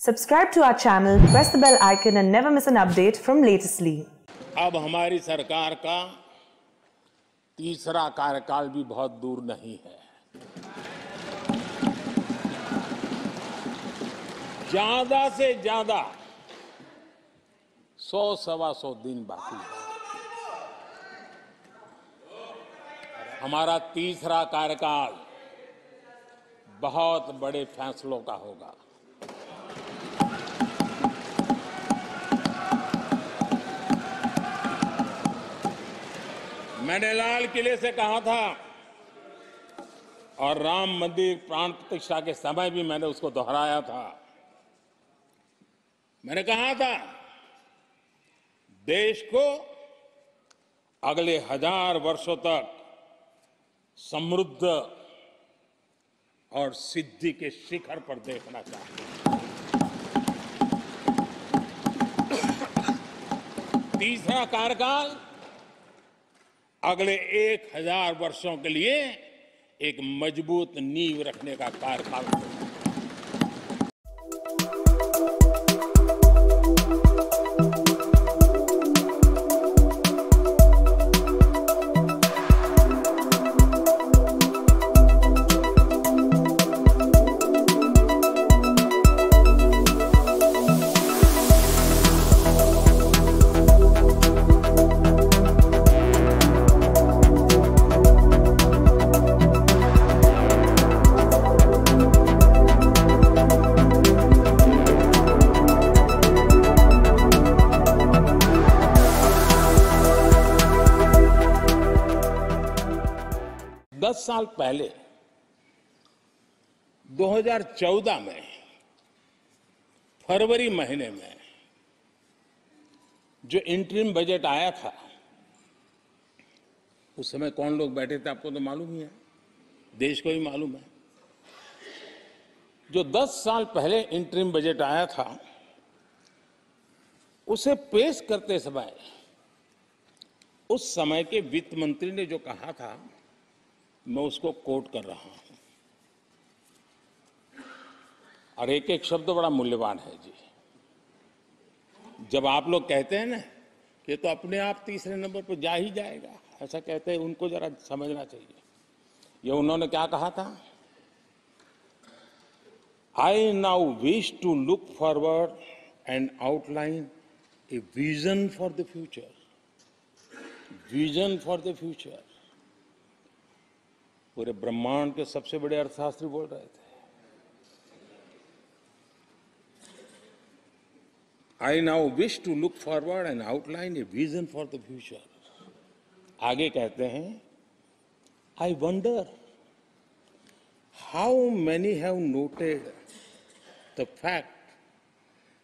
Subscribe to our channel, press the bell icon and never miss an update from Latestly. अब हमारी सरकार का तीसरा कार्यकाल भी बहुत दूर नहीं है। ज्यादा से ज्यादा 100-125 दिन बाकी है। हमारा तीसरा कार्यकाल बहुत बड़े फैसलों का होगा। मैंने लाल किले से कहा था और राम मंदिर प्राण प्रतिष्ठा के समय भी मैंने उसको दोहराया था। मैंने कहा था देश को अगले 1000 वर्षों तक समृद्ध और सिद्धि के शिखर पर देखना चाहिए। तीसरा कार्यकाल अगले 1000 वर्षों के लिए एक मजबूत नींव रखने का कार्यकाल होगा। 10 साल पहले 2014 में फरवरी महीने में जो इंटरिम बजट आया था, उस समय कौन लोग बैठे थे आपको तो मालूम ही है, देश को ही मालूम है। जो 10 साल पहले इंटरिम बजट आया था, उसे पेश करते समय उस समय के वित्त मंत्री ने जो कहा था, मैं उसको कोट कर रहा हूं और एक एक शब्द बड़ा मूल्यवान है जी। जब आप लोग कहते हैं ना कि तो अपने आप तीसरे नंबर पर जा ही जाएगा, ऐसा कहते हैं, उनको जरा समझना चाहिए। ये उन्होंने क्या कहा था? I now wish to look forward and outline a vision for the future. Vision for the future. पूरे ब्रह्मांड के सबसे बड़े अर्थशास्त्री बोल रहे थे। I now wish to look forward and outline a vision for the future. आगे कहते हैं, I wonder how many have noted the fact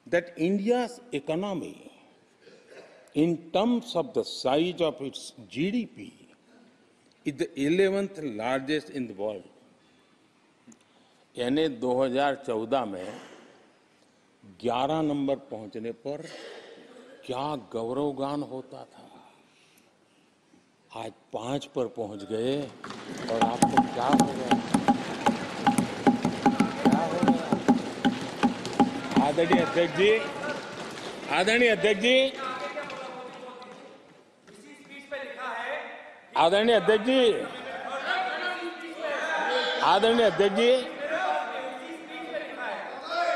that India's economy in terms of the size of its GDP is the 11th largest in the world. यानी 2014 में 11 number पहुंचने पर क्या गौरवगान होता था। आज 5 पर पहुंच गए और आपको क्या हो गया? क्या हो गया? आदरणीय अध्यक्ष जी, आदरणीय अध्यक्ष जी, आदरणीय अध्यक्ष जी, आदरणीय अध्यक्ष जी,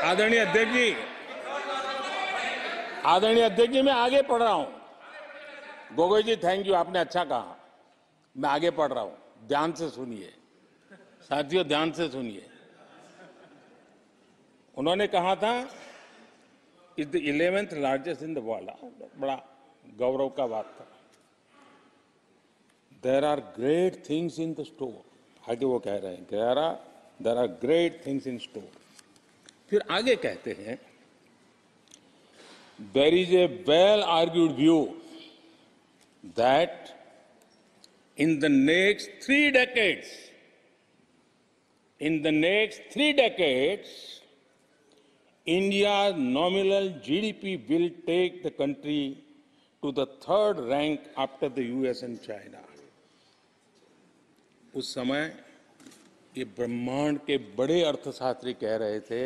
आदरणीय अध्यक्ष जी, आदरणीय अध्यक्ष जी, मैं आगे पढ़ रहा हूं। गोगोई जी, थैंक यू, आपने अच्छा कहा। मैं आगे पढ़ रहा हूं, ध्यान से सुनिए साथियों, ध्यान से सुनिए। उन्होंने कहा था is the 11th largest in the world. बड़ा गौरव का बात था। There are great things in the store. आगे वो कह रहे हैं, there are great things in store. फिर आगे कहते हैं, there is a well argued view that in the next 3 decades, India's nominal GDP will take the country to the 3rd rank after the US and China. उस समय ये ब्रह्मांड के बड़े अर्थशास्त्री कह रहे थे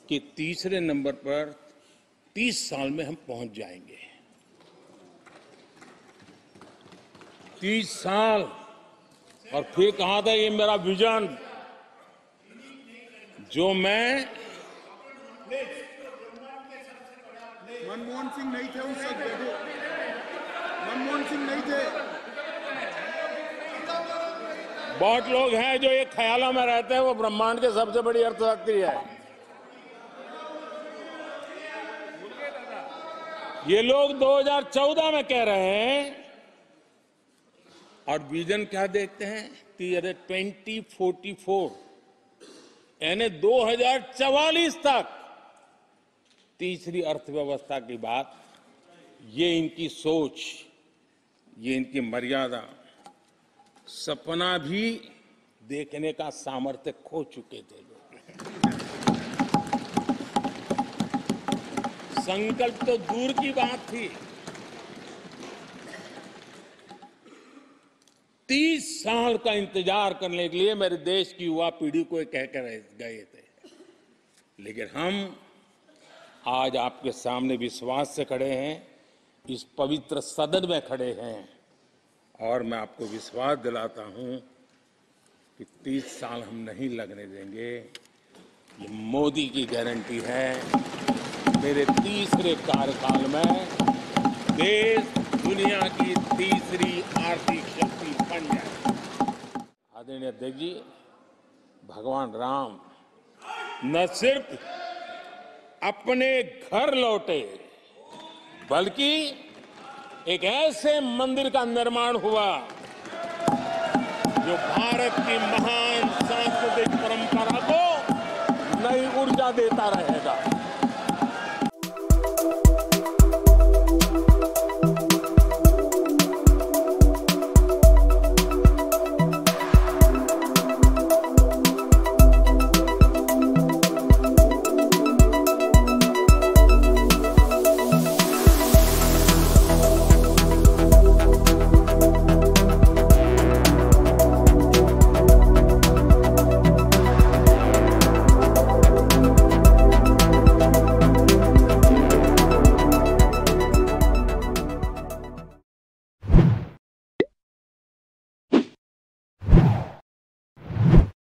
कि तीसरे नंबर पर 30 साल में हम पहुंच जाएंगे। 30 साल। और फिर कहा था ये मेरा विजन, जो मैं मनमोहन सिंह नहीं थे उस वक्त, मनमोहन सिंह नहीं थे। बहुत लोग हैं जो ये ख्यालों में रहते हैं वो ब्रह्मांड के सबसे बड़ी अर्थशक्ति है। ये लोग 2014 में कह रहे हैं और विजन क्या देखते हैं 2044 यानी 2044 तक तीसरी अर्थव्यवस्था की बात। ये इनकी सोच, ये इनकी मर्यादा, सपना भी देखने का सामर्थ्य खो चुके थे लोग। संकल्प तो दूर की बात थी। 30 साल का इंतजार करने के लिए मेरे देश की युवा पीढ़ी को कह कर गए थे, लेकिन हम आज आपके सामने विश्वास से खड़े हैं, इस पवित्र सदन में खड़े हैं और मैं आपको विश्वास दिलाता हूं कि 30 साल हम नहीं लगने देंगे। ये मोदी की गारंटी है। मेरे तीसरे कार्यकाल में देश दुनिया की तीसरी आर्थिक शक्ति बन जाए। आदरणीय अध्यक्ष जी, भगवान राम न सिर्फ अपने घर लौटे बल्कि एक ऐसे मंदिर का निर्माण हुआ जो भारत की महान सांस्कृतिक परंपरा को नई ऊर्जा देता रहेगा।